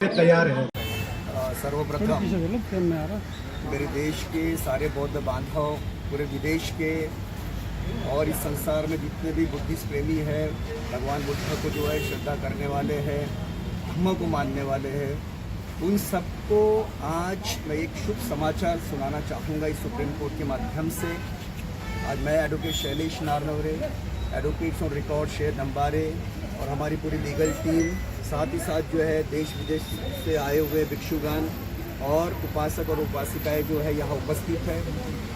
तैयार है। सर्वप्रथम मेरे देश के सारे बौद्ध बांधव, पूरे विदेश के और इस संसार में जितने भी बुद्धिस्ट प्रेमी हैं, भगवान बुद्ध को जो है श्रद्धा करने वाले हैं, धम्म को मानने वाले हैं, उन सबको आज मैं एक शुभ समाचार सुनाना चाहूँगा इस सुप्रीम कोर्ट के माध्यम से। आज मैं advocate Shailesh Narnaware, advocates on record Sher Nambare और हमारी पूरी लीगल टीम, साथ ही साथ जो है देश विदेश से आए हुए भिक्षुगण और उपासक और उपासिकाएं जो है यहाँ उपस्थित है।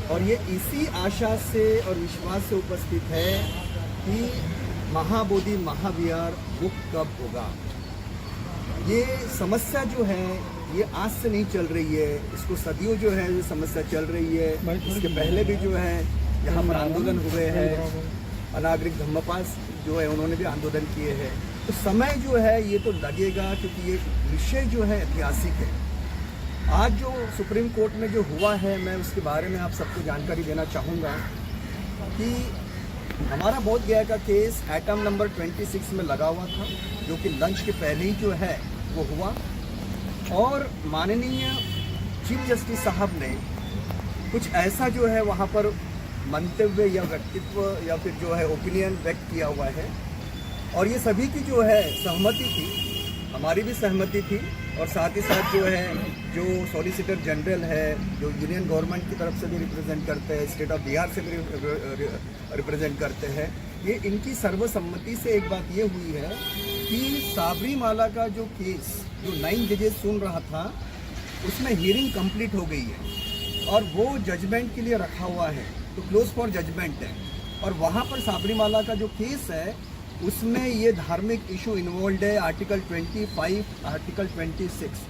और ये इसी आशा से और विश्वास से उपस्थित है कि महाबोधि महाविहार मुक्त कब होगा। ये समस्या जो है ये आज से नहीं चल रही है, इसको सदियों जो है ये समस्या चल रही है। इसके पहले भी जो है यहाँ पर आंदोलन हुए हैं, अनागरिक धम्मपास जो है उन्होंने भी आंदोलन किए हैं। तो समय जो है ये तो लगेगा, क्योंकि ये विषय जो है ऐतिहासिक है। आज जो सुप्रीम कोर्ट में जो हुआ है, मैं उसके बारे में आप सबको जानकारी देना चाहूँगा कि हमारा बोध गया का केस आइटम नंबर 26 में लगा हुआ था, जो कि लंच के पहले ही जो है वो हुआ। और माननीय चीफ जस्टिस साहब ने कुछ ऐसा जो है वहाँ पर मंतव्य या व्यक्तित्व या फिर जो है ओपिनियन व्यक्त किया हुआ है, और ये सभी की जो है सहमति थी, हमारी भी सहमति थी। और साथ ही साथ जो है जो सॉलिसिटर जनरल है, जो यूनियन गवर्नमेंट की तरफ से भी रिप्रेजेंट करते हैं, स्टेट ऑफ बिहार से भी रिप्रेजेंट करते हैं, ये इनकी सर्वसम्मति से एक बात ये हुई है कि साबरीमाला का जो केस जो 9 जजेस सुन रहा था, उसमें हियरिंग कंप्लीट हो गई है और वो जजमेंट के लिए रखा हुआ है, तो क्लोज फॉर जजमेंट है। और वहाँ पर साबरीमाला का जो केस है उसमें ये धार्मिक इशू इन्वॉल्व है, आर्टिकल 25, आर्टिकल 26,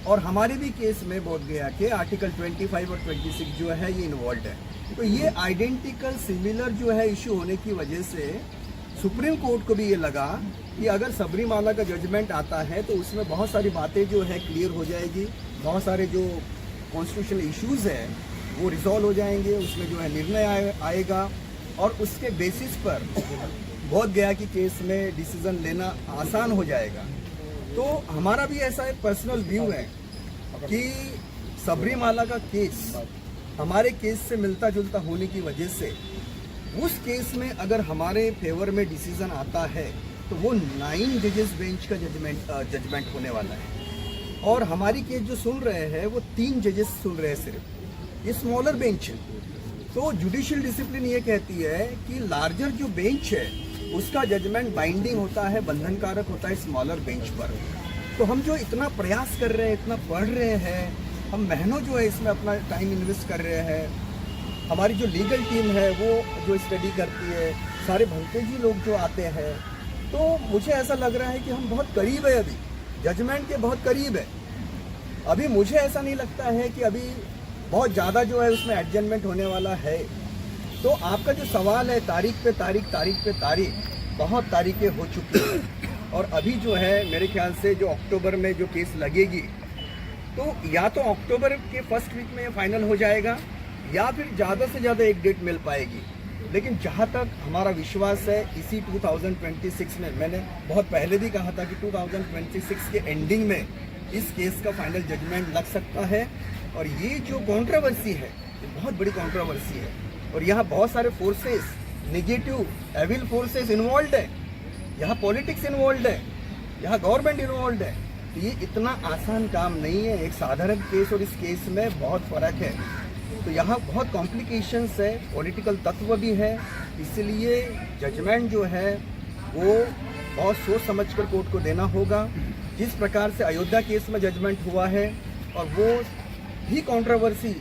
और हमारे भी केस में बोध गया कि आर्टिकल 25 और 26 जो है ये इन्वॉल्व है। तो ये आइडेंटिकल सिमिलर जो है इशू होने की वजह से सुप्रीम कोर्ट को भी ये लगा कि अगर सबरीमाला का जजमेंट आता है तो उसमें बहुत सारी बातें जो है क्लियर हो जाएगी, बहुत सारे जो कॉन्स्टिट्यूशनल इश्यूज़ है वो रिजॉल्व हो जाएंगे, उसमें जो है निर्णय आएगा और उसके बेसिस पर बोध गया कि केस में डिसीजन लेना आसान हो जाएगा। तो हमारा भी ऐसा एक पर्सनल व्यू है कि सबरीमाला का केस हमारे केस से मिलता जुलता होने की वजह से उस केस में अगर हमारे फेवर में डिसीजन आता है तो वो 9 जजेस बेंच का जजमेंट होने वाला है। और हमारी केस जो सुन रहे हैं वो 3 जजेस सुन रहे हैं सिर्फ, ये स्मॉलर बेंच है। तो जुडिशियल डिसिप्लिन ये कहती है कि लार्जर जो बेंच है उसका जजमेंट बाइंडिंग होता है, बंधनकारक होता है स्मॉलर बेंच पर। तो हम जो इतना प्रयास कर रहे हैं, इतना पढ़ रहे हैं, हम महीनों जो है इसमें अपना टाइम इन्वेस्ट कर रहे हैं, हमारी जो लीगल टीम है वो जो स्टडी करती है, सारे भंतेजी लोग जो आते हैं, तो मुझे ऐसा लग रहा है कि हम बहुत करीब है, अभी जजमेंट के बहुत करीब है। अभी मुझे ऐसा नहीं लगता है कि अभी बहुत ज़्यादा जो है उसमें एडजमेंट होने वाला है। तो आपका जो सवाल है तारीख पे तारीख, बहुत तारीखें हो चुकी हैं और अभी जो है मेरे ख्याल से जो अक्टूबर में जो केस लगेगी, तो या तो अक्टूबर के फर्स्ट वीक में फाइनल हो जाएगा या फिर ज़्यादा से ज़्यादा एक डेट मिल पाएगी। लेकिन जहाँ तक हमारा विश्वास है इसी 2026 में, मैंने बहुत पहले भी कहा था कि 2026 के एंडिंग में इस केस का फाइनल जजमेंट लग सकता है। और ये जो कंट्रोवर्सी है ये बहुत बड़ी कंट्रोवर्सी है और यहाँ बहुत सारे forces, negative evil forces involve है, यहाँ पॉलिटिक्स इन्वॉल्व है, यहाँ गवर्नमेंट इन्वॉल्व है। तो ये इतना आसान काम नहीं है, एक साधारण केस और इस केस में बहुत फ़र्क है। तो यहाँ बहुत कॉम्प्लिकेशंस है, पॉलिटिकल तत्व भी है, इसलिए जजमेंट जो है वो बहुत सोच समझकर कोर्ट को देना होगा। जिस प्रकार से अयोध्या केस में जजमेंट हुआ है और वो भी कंट्रोवर्सी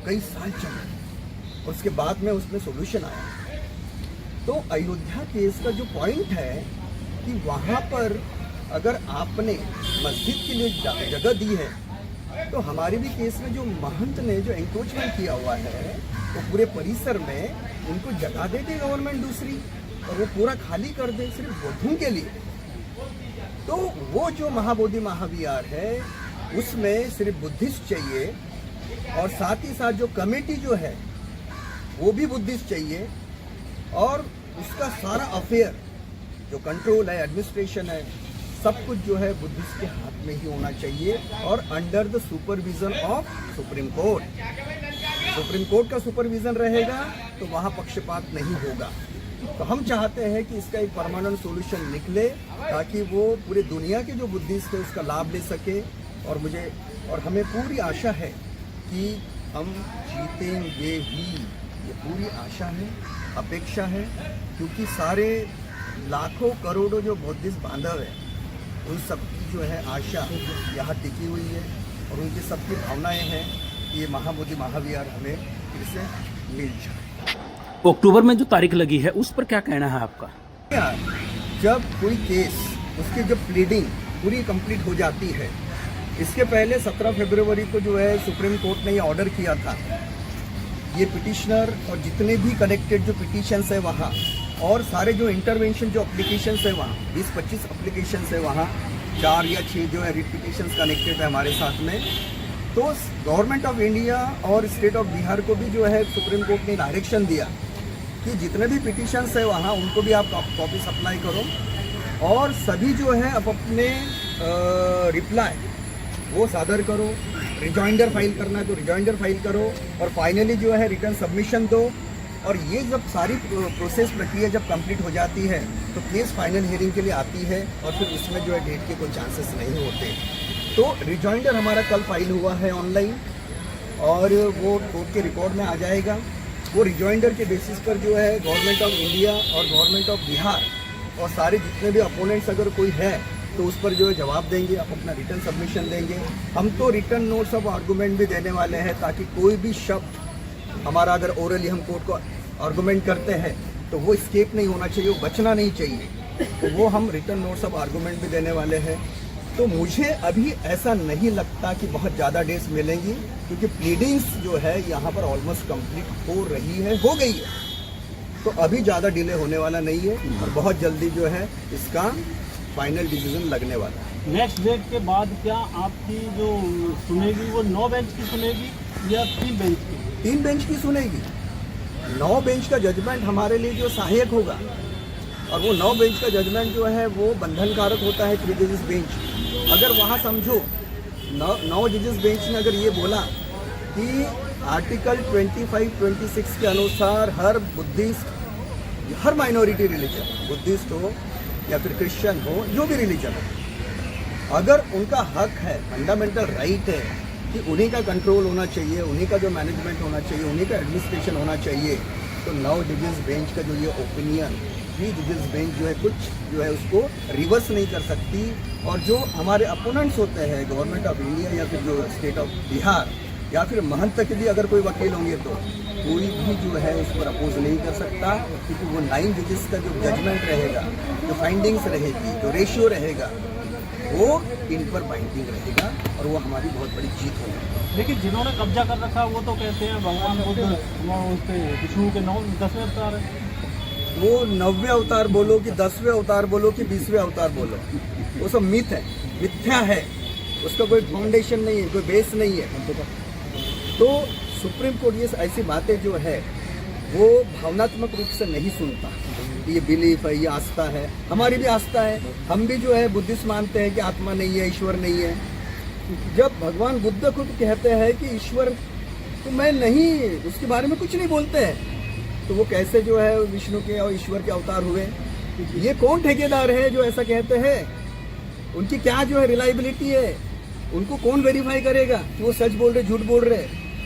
कई साल चली, उसके बाद में उसमें सॉल्यूशन आया। तो अयोध्या केस का जो पॉइंट है कि वहाँ पर अगर आपने मस्जिद के लिए जगह दी है, तो हमारे भी केस में जो महंत ने जो एंक्रोचमेंट किया हुआ है तो पूरे परिसर में उनको जगह दे दे गवर्नमेंट दूसरी और वो पूरा खाली कर दे सिर्फ बौद्धों के लिए। तो वो जो महाबोधि महाविहार है उसमें सिर्फ बुद्धिस्ट चाहिए और साथ ही साथ जो कमेटी जो है वो भी बुद्धिस्ट चाहिए, और उसका सारा अफेयर जो कंट्रोल है, एडमिनिस्ट्रेशन है, सब कुछ जो है बुद्धिस्ट के हाथ में ही होना चाहिए और under the supervision of supreme court. Supreme court का सुपरविजन रहेगा तो वहाँ पक्षपात नहीं होगा। तो हम चाहते हैं कि इसका एक परमानेंट सॉल्यूशन निकले ताकि वो पूरे दुनिया के जो बुद्धिस्ट है उसका लाभ ले सके। और हमें पूरी आशा है कि हम जीतेंगे ही, ये पूरी आशा है, अपेक्षा है, क्योंकि सारे लाखों करोड़ों जो बुद्धिस्ट बांधव है उन सब की जो है आशा यहाँ टिकी हुई है और उनकी सबकी भावनाएं हैं कि ये महाबोधि महाविहार हमें फिर से मिल जाए। अक्टूबर में जो तारीख लगी है उस पर क्या कहना है आपका? जब कोई केस उसकी जब प्लीडिंग पूरी कंप्लीट हो जाती है, इसके पहले 17 फरवरी को जो है सुप्रीम कोर्ट ने ये ऑर्डर किया था, ये पिटिशनर और जितने भी कनेक्टेड जो पिटिशंस है वहाँ और सारे जो इंटरवेंशन जो एप्लीकेशंस है वहाँ 20-25 एप्लीकेशंस है वहाँ, 4 या 6 जो है रिट पिटिशंस कनेक्टेड है हमारे साथ में। तो गवर्नमेंट ऑफ इंडिया और स्टेट ऑफ बिहार को भी जो है सुप्रीम कोर्ट ने डायरेक्शन दिया कि जितने भी पिटिशंस है वहाँ उनको भी आप कॉपी सप्लाई करो और सभी जो है अब अपने रिप्लाई वो सादर करो। रिजॉइंडर फाइल करना है तो रिजॉइंडर फाइल करो और फाइनली जो है रिटर्न सबमिशन दो। और ये जब सारी प्रोसेस प्रक्रिया जब कंप्लीट हो जाती है तो केस फाइनल हियरिंग के लिए आती है और फिर उसमें जो है डेट के कोई चांसेस नहीं होते। तो रिजॉइंडर हमारा कल फाइल हुआ है ऑनलाइन और वो कोर्ट के रिकॉर्ड में आ जाएगा। वो रिजॉइंडर के बेसिस पर जो है गवर्नमेंट ऑफ इंडिया और गवर्नमेंट ऑफ बिहार और सारे जितने भी अपोनेंट्स अगर कोई है तो उस पर जो है जवाब देंगे, आप अपना रिटर्न सबमिशन देंगे। हम तो रिटर्न नोट्स ऑफ आर्गूमेंट भी देने वाले हैं ताकि कोई भी शब्द हमारा अगर ओरली हम कोर्ट को आर्गूमेंट करते हैं तो वो स्केप नहीं होना चाहिए, वो बचना नहीं चाहिए। तो वो हम रिटर्न नोट्स ऑफ आर्गूमेंट भी देने वाले हैं। तो मुझे अभी ऐसा नहीं लगता कि बहुत ज़्यादा डेट्स मिलेंगी क्योंकि प्लीडिंग्स जो है यहाँ पर ऑलमोस्ट कंप्लीट हो रही है, हो गई है। तो अभी ज़्यादा डिले होने वाला नहीं है और बहुत जल्दी जो है इसका फाइनल डिसीजन लगने वाला है। नेक्स्ट डेट के बाद क्या आपकी जो सुनेगी वो 9 बेंच की सुनेगी या 3 बेंच की? 3 बेंच की सुनेगी। 9 बेंच का जजमेंट हमारे लिए जो सहायक होगा और वो 9 बेंच का जजमेंट जो है वो बंधनकारक होता है 3 जजेस बेंच। अगर वहाँ समझो 9 जजेस बेंच ने अगर ये बोला कि आर्टिकल 25-26 के अनुसार हर बुद्धिस्ट, हर माइनॉरिटी रिलीजन, बुद्धिस्ट हो या फिर क्रिश्चियन हो, जो भी रिलीजन हो, अगर उनका हक है, फंडामेंटल राइट है कि उन्हीं का कंट्रोल होना चाहिए, उन्हीं का जो मैनेजमेंट होना चाहिए, उन्हीं का एडमिनिस्ट्रेशन होना चाहिए, तो 9 जजेस बेंच का जो ये ओपिनियन, 3 जजेस बेंच जो है कुछ जो है उसको रिवर्स नहीं कर सकती। और जो हमारे अपोनेंट्स होते हैं गवर्नमेंट ऑफ इंडिया या फिर जो स्टेट ऑफ बिहार या फिर महंत के भी अगर कोई वकील होंगे तो कोई भी जो है उस पर अपोज नहीं कर सकता क्योंकि वो 9 जजेस का जो जजमेंट रहेगा, जो फाइंडिंग्स रहेगी, जो रेशियो रहेगा, वो इन पर बाइंडिंग रहेगा और वो हमारी बहुत बड़ी जीत होगी। लेकिन जिन्होंने कब्जा कर रखा है वो तो कहते हैं भगवान बुद्ध विष्णु के 10वें अवतार है। वो 9वें अवतार बोलो कि 10वें अवतार बोलो कि 20वें अवतार बोलो, वो सब मिथ है, मिथ्या है, उसका कोई फाउंडेशन नहीं है, कोई बेस नहीं है। तो सुप्रीम कोर्ट ये ऐसी बातें जो है वो भावनात्मक रूप से नहीं सुनता। ये बिलीफ है, ये आस्था है, हमारी भी आस्था है। हम भी जो है बुद्धिस्ट मानते हैं कि आत्मा नहीं है, ईश्वर नहीं है। जब भगवान बुद्ध खुद कहते हैं कि ईश्वर तो मैं नहीं, उसके बारे में कुछ नहीं बोलते हैं, तो वो कैसे जो है विष्णु के और ईश्वर के अवतार हुए? ये कौन ठेकेदार है जो ऐसा कहते हैं? उनकी क्या जो है रिलायबिलिटी है? उनको कौन वेरीफाई करेगा कि वो सच बोल रहे, झूठ बोल रहे?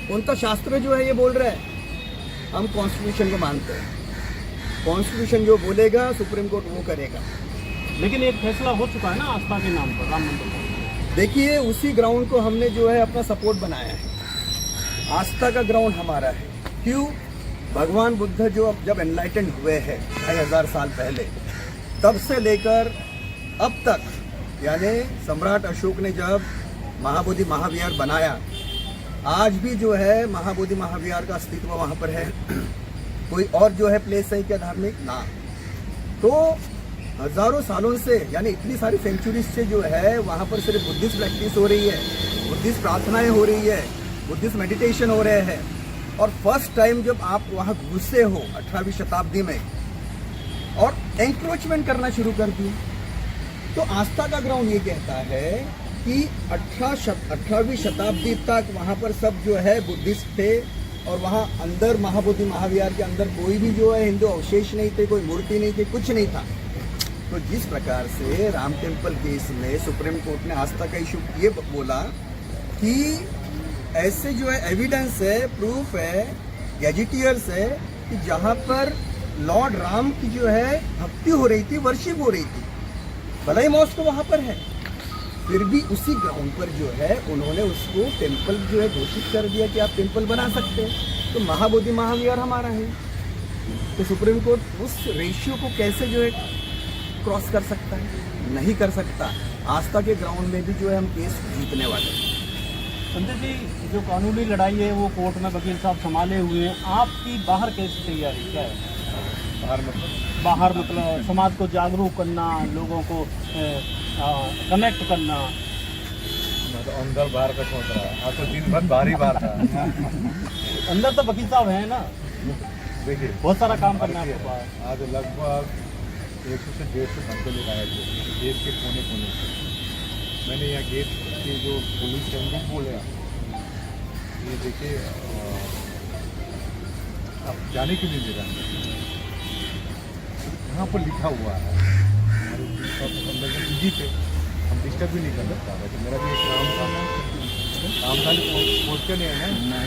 कौन सा शास्त्र जो है ये बोल रहा है? हम कॉन्स्टिट्यूशन को मानते हैं, कॉन्स्टिट्यूशन जो बोलेगा सुप्रीम कोर्ट वो करेगा। लेकिन एक फैसला हो चुका है ना आस्था के नाम पर, राम मंदिर। देखिए उसी ग्राउंड को हमने जो है अपना सपोर्ट बनाया है, आस्था का ग्राउंड हमारा है। क्यों? भगवान बुद्ध जो जब एनलाइटेंड हुए हैं 2500 साल पहले, तब से लेकर अब तक, यानी सम्राट अशोक ने जब महाबोधि महाविहार बनाया, आज भी जो है महाबोधि महाविहार का अस्तित्व वहाँ पर है। कोई और जो है प्लेस है क्या धार्मिक? ना। तो हजारों सालों से, यानी इतनी सारी सेंचुरीज से जो है वहाँ पर सिर्फ बुद्धिस्ट प्रैक्टिस हो रही है, बुद्धिस्ट प्रार्थनाएं हो रही है, बुद्धिस्ट मेडिटेशन हो रहे हैं। और फर्स्ट टाइम जब आप वहाँ घुसे हो 18वीं शताब्दी में और एंक्रोचमेंट करना शुरू कर दिए, तो आस्था का ग्राउंड ये कहता है कि 18वीं शताब्दी तक वहाँ पर सब जो है बुद्धिस्ट थे और वहाँ अंदर महाबोधि महाविहार के अंदर कोई भी जो है हिंदू अवशेष नहीं थे, कोई मूर्ति नहीं थी, कुछ नहीं था। तो जिस प्रकार से राम टेम्पल केस में सुप्रीम कोर्ट ने आस्था का इशू ये बोला कि ऐसे जो है एविडेंस है, प्रूफ है, गैजेटियर्स है कि जहाँ पर लॉर्ड राम की जो है भक्ति हो रही थी, वर्शिप हो रही थी, भला ही मॉस्क तो वहाँ पर है, फिर भी उसी ग्राउंड पर जो है उन्होंने उसको टेम्पल जो है घोषित कर दिया कि आप टेम्पल बना सकते हैं। तो महाबोधि महाविहार हमारा है, तो सुप्रीम कोर्ट उस रेशियो को कैसे जो है क्रॉस कर सकता है? नहीं कर सकता। आस्था के ग्राउंड में भी जो है हम केस जीतने वाले हैं। संजय जी, जो कानूनी लड़ाई है वो कोर्ट में वकील साहब संभाले हुए हैं, आपकी बाहर कैसी तैयारी क्या है? बाहर मतलब समाज को जागरूक करना, लोगों को कनेक्ट करना। मैं तो अंदर बाहर का सोच रहा है, आज तो दिन भर बाहर ही बाहर था। अंदर तो वकील साहब हैं ना, देखिए बहुत सारा काम करना है आपके पास। आज लगभग 100 से 150 बंदे लोग आए थे देश के कोने कोने से। मैंने यहाँ गेट के जो पुलिस है उनको बोला, ये देखिए आप जाने क्यों नहीं दे रहे? यहाँ पर लिखा हुआ है, हमारे बिजी थे, हम डिस्टर्ब भी नहीं कर सकता। वैसे मेरा भी एक काम था, काम था पहुँचते नहीं है ना,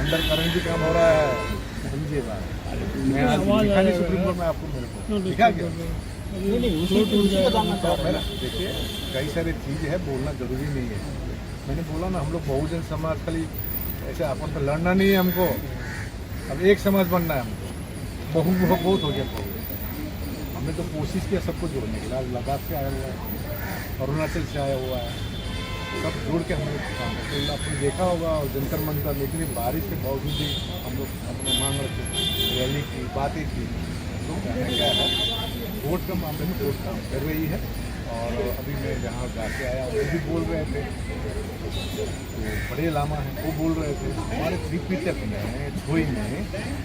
अंदर करंट भी काम हो रहा है, समझिएगा। मैं आज लिखा नहीं सुप्रीम कोर्ट में आपको, मेरे को लिखा क्या? देखिए कई सारी चीज़ है, बोलना जरूरी नहीं है। मैंने बोला ना, हम लोग बहुजन समाज, खाली ऐसे अपन पर लड़ना नहीं है हमको, अब एक समाज बनना है हमको। बहुत हो गया। हमने तो कोशिश किया सबको जोड़ने के लिए। लद्दाख से आया हुआ है, अरुणाचल से आया हुआ है, सब जोड़ के हमने काम किया। तो आपने देखा होगा जंतर मंतर, लेकिन बारिश के बावजूद भी हम लोग अपने मांग रखे, रैली की, बातें की। तो कहना क्या है, वोट के मामले में वोट काम कर रही है। और अभी मैं जहाँ जाके आया वो भी बोल रहे थे, तो बड़े लामा हैं वो बोल रहे थे, हमारे त्रिपिटक में धोई में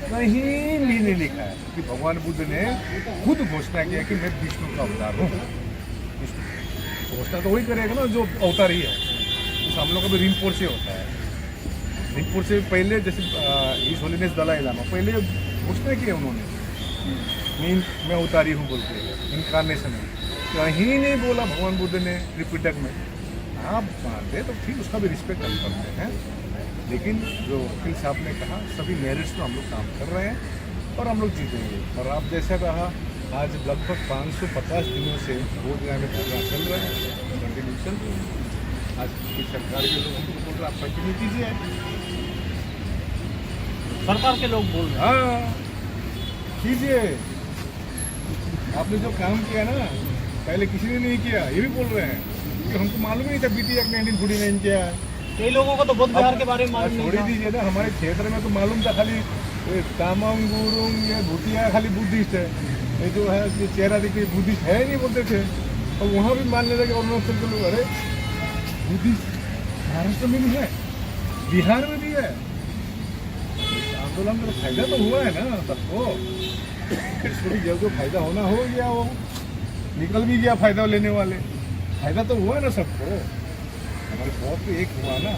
कहीं भी नहीं लिखा है कि भगवान बुद्ध ने खुद घोषणा किया कि मैं विष्णु का अवतार हूँ। घोषणा तो वही करेगा ना जो अवतार ही है। तो हम लोग का भी रिम्पोर्ट से होता है, रिम्पोर्ट से पहले जैसे हिज होलीनेस दलाई लामा पहले घोषणा की है उन्होंने, मैं अवतारी हूँ बोल के, इनकारनेशन में कहीं नहीं बोला भगवान बुद्ध ने त्रिपिटक में। आप मानते तो ठीक, उसका भी रिस्पेक्ट हम करते हैं, लेकिन जो वकील साहब ने कहा सभी मेरिट्स में हम लोग काम कर रहे हैं और हम लोग जीतेंगे। और आप जैसा कहा, आज लगभग 550 दिनों से बोधगया में प्रोग्राम चल रहे हैं, कंटिन्यूशन। आज की सरकार के लोग उनको बोल रहे आप कंटिन्यू कीजिए, सरकार के लोग बोल रहे हैं हाँ कीजिए। आपने जो काम किया ना, पहले किसी ने नहीं किया, ये भी बोल रहे हैं, क्योंकि हमको मालूम नहीं था बीटी एक्ट 1949 क्या है। कई लोगों को तो बुद्ध विहार के बारे में मालूम नहीं छोड़ था। दीजिए ना, हमारे क्षेत्र में तो मालूम था, खाली तामांग गुरुंग या भूतिया खाली बुद्धिस्ट है, ये जो है ये चेहरा देखिए बुद्धिस्ट है नहीं बोलते थे। और वहाँ भी मानने लगे अरुणाचल के लोग, अरे बुद्धिस्ट महाराष्ट्र में भी है, बिहार में भी है। आंदोलन का फायदा तो हुआ है ना सबको, थोड़ी जो फायदा होना हो गया, वो निकल भी गया फायदा लेने वाले, फायदा तो हुआ ना सबको। हमारे बहुत तो एक हुआ ना,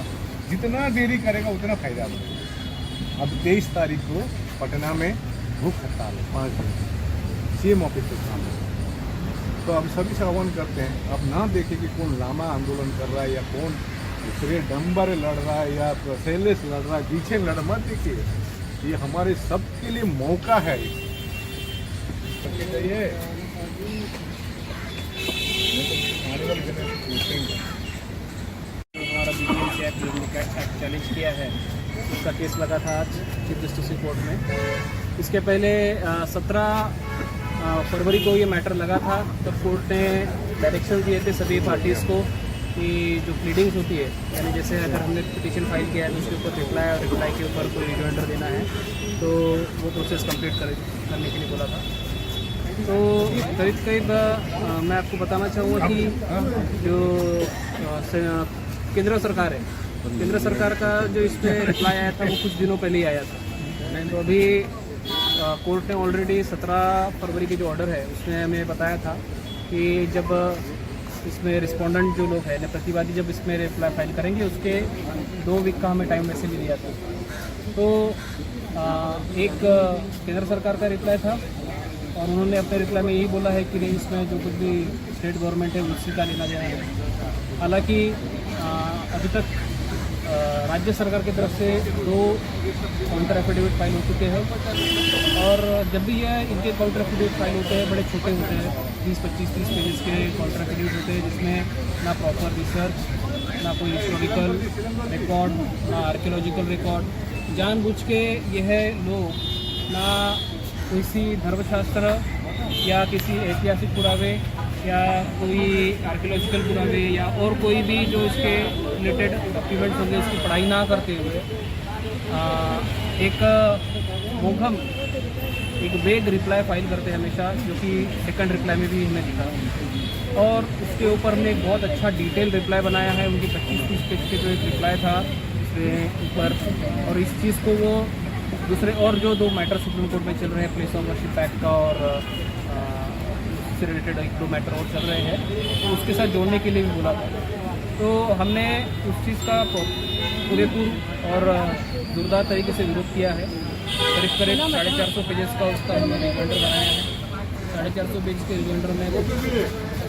जितना देरी करेगा उतना फायदा मिलेगा। अब 23 तारीख को पटना में भूख हड़ताल है 5 दिन, सीएम ऑफिस के सामने। तो हम सभी से आह्वान करते हैं, अब ना देखें कि कौन लामा आंदोलन कर रहा है या कौन दूसरे डंबर लड़ रहा है या सेलेस लड़ रहा है, पीछे लड़ मत देखिए, ये हमारे सबके लिए मौका है। चाहिए हमारा विजिलेंस एक्ट चैलेंज किया है, उसका केस लगा था आज चीफ जस्टिस की कोर्ट में। इसके पहले 17 फरवरी को ये मैटर लगा था, तब कोर्ट ने डायरेक्शन दिए थे सभी पार्टीज़ को कि जो प्लीडिंग्स होती है, यानी जैसे अगर हमने पिटीशन फाइल किया है तो उसके ऊपर रिप्लाई और रिप्लाई के ऊपर कोई रिजॉइंडर देना है तो वो प्रोसेस कंप्लीट करने के लिए बोला था। तो करीब मैं आपको बताना चाहूँगा कि जो केंद्र सरकार है, केंद्र सरकार का जो इस पर रिप्लाई आया था वो कुछ दिनों पहले ही आया था। तो अभी कोर्ट ने ऑलरेडी 17 फरवरी की जो ऑर्डर है उसमें हमें बताया था कि कि जब इसमें रिस्पोंडेंट जो लोग हैं ना प्रतिवादी जब इसमें रिप्लाई फाइल करेंगे उसके 2 वीक का हमें टाइम वैसे भी दिया था। तो एक केंद्र सरकार का रिप्लाई था और उन्होंने अपने रिप्लाई में यही बोला है कि नहीं इसमें जो कुछ भी स्टेट गवर्नमेंट है उसी का लेना देना है। हालांकि अभी तक राज्य सरकार की तरफ से 2 काउंटर एफिडेविट फाइल हो चुके हैं और जब भी यह इनके काउंटर एफिडेविट फाइल होते हैं बड़े छोटे होते हैं 20, 25, 30 पेजेस के काउंटर एफिडेविट होते हैं जिसमें ना प्रॉपर रिसर्च ना कोई हिस्टोरिकल रिकॉर्ड ना आर्कियोलॉजिकल रिकॉर्ड। जानबूझ के यह लोग ना किसी धर्मशास्त्र या किसी ऐतिहासिक पुरावे या कोई आर्कियोलॉजिकल पुरावे या और कोई भी जो इसके रिलेटेड डॉक्यूमेंट्स होंगे इसकी पढ़ाई ना करते हुए एक मोघम एक वेग रिप्लाई फाइल करते हैं हमेशा, जो कि सेकंड रिप्लाई में भी हमने लिखा और उसके ऊपर हमने एक बहुत अच्छा डिटेल रिप्लाई बनाया है। उनकी 25-30 पेज के जो एक रिप्लाई था उसके ऊपर और इस चीज़ को वो दूसरे और जो 2 मैटर सुप्रीम कोर्ट में चल रहे हैं प्लेस ऑफ वर्शिप एक्ट का और उससे रिलेटेड 1-2 मैटर और चल रहे हैं तो उसके साथ जोड़ने के लिए भी बोला था। तो हमने उस चीज़ का पूरेपूर और जोरदार तरीके से विरोध किया है। करीब 450 पेजेस का उसका हमने रिजॉइंडर बनाया है। 450 पेज के रिजॉइंडर में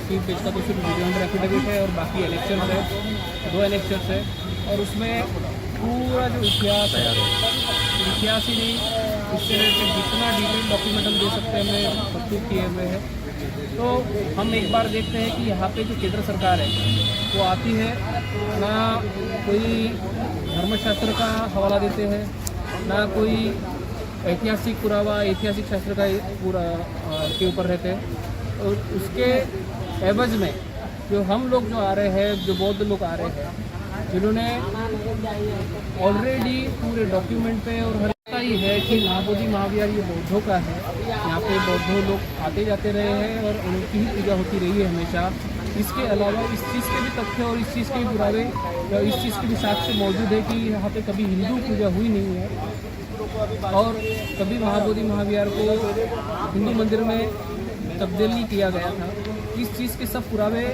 3 पेज का तो सिर्फ रिजॉइंडर एफिडेविट है और बाकी एनेक्चर्स है, 2 एनेक्चर्स है और उसमें पूरा जो इतिहास है, इतिहास ही नहीं उससे रिलेटेड जितना डिटेल डॉक्यूमेंट हम दे सकते हैं हमने प्रस्तुत किए हुए हैं। तो हम एक बार देखते हैं कि यहाँ पे जो केंद्र सरकार है वो आती है ना कोई धर्मशास्त्र का हवाला देते हैं ना कोई ऐतिहासिक पुरावा ऐतिहासिक शास्त्र का पूरा के ऊपर रहते हैं और उसके एवज में जो हम लोग जो आ रहे हैं जो बौद्ध लोग आ रहे हैं जिन्होंने ऑलरेडी पूरे डॉक्यूमेंट पे और हर ही है कि महाबोधि महाविहार ये बौद्धों का है, यहाँ पे बौद्धों लोग आते जाते रहे हैं और उनकी ही पूजा होती रही है हमेशा। इसके अलावा इस चीज़ के भी तथ्य और इस चीज़ के भी पुरावे या इस चीज़ के भी साक्ष्य मौजूद है कि यहाँ पे कभी हिंदू पूजा हुई नहीं है और कभी महाबोधि महाविहार को हिंदू मंदिर में तब्दील नहीं किया गया था। इस चीज़ के सब पुरावे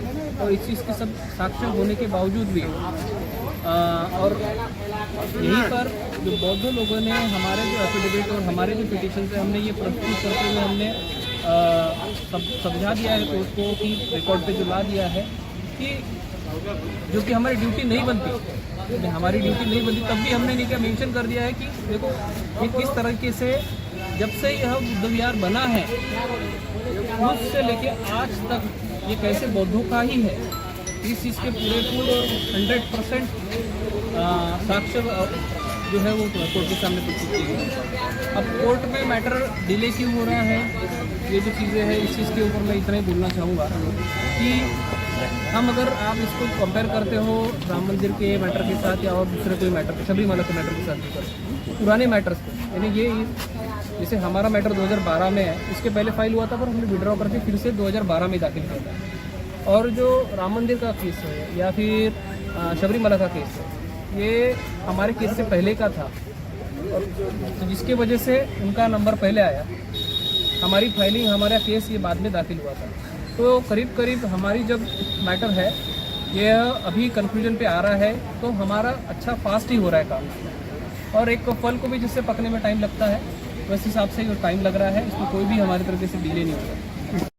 और इस चीज़ के सब साक्ष्य होने के बावजूद भी और यहीं पर जो बौद्ध लोगों ने हमारे जो एफिडेविट और हमारे जो पिटीशन से हमने ये प्रस्तुत करते हुए हमने समझा दिया है कोर्ट को कि रिकॉर्ड पे जो ला दिया है कि जो कि हमारी ड्यूटी नहीं बनती, हमारी ड्यूटी नहीं बनती तब भी हमने नहीं क्या मेंशन कर दिया है कि देखो ये किस तरीके से जब से यह बुद्ध विहार बना है उससे लेके आज तक ये कैसे बौद्धों का ही है। इस चीज़ के पूरे 100% साक्ष्य जो है वो कोर्ट के सामने प्रस्तुत की गई। अब कोर्ट में मैटर डिले क्यों हो रहा है ये जो चीज़ें हैं इस चीज़ के ऊपर मैं इतना ही बोलना चाहूँगा कि हम अगर आप इसको कंपेयर करते हो राम मंदिर के मैटर के साथ या और दूसरे कोई मैटर सबरीमाला के मैटर के साथ पुराने मैटर्स को यानी ये जैसे हमारा मैटर 2012 में है इसके पहले फाइल हुआ था पर हमने विड्रॉ करके फिर से 2012 में दाखिल किया था और जो राम मंदिर का केस है या फिर सबरीमाला का केस है ये हमारे केस से पहले का था और तो जिसकी वजह से उनका नंबर पहले आया, हमारी फाइलिंग हमारा केस ये बाद में दाखिल हुआ था। तो करीब करीब हमारी जब मैटर है ये अभी कंक्लूजन पे आ रहा है तो हमारा अच्छा फास्ट ही हो रहा है काम और एक फल को भी जिससे पकने में टाइम लगता है वैसे हिसाब से जो टाइम लग रहा है इसमें कोई भी हमारी तरीके से डिले नहीं हो रहा है।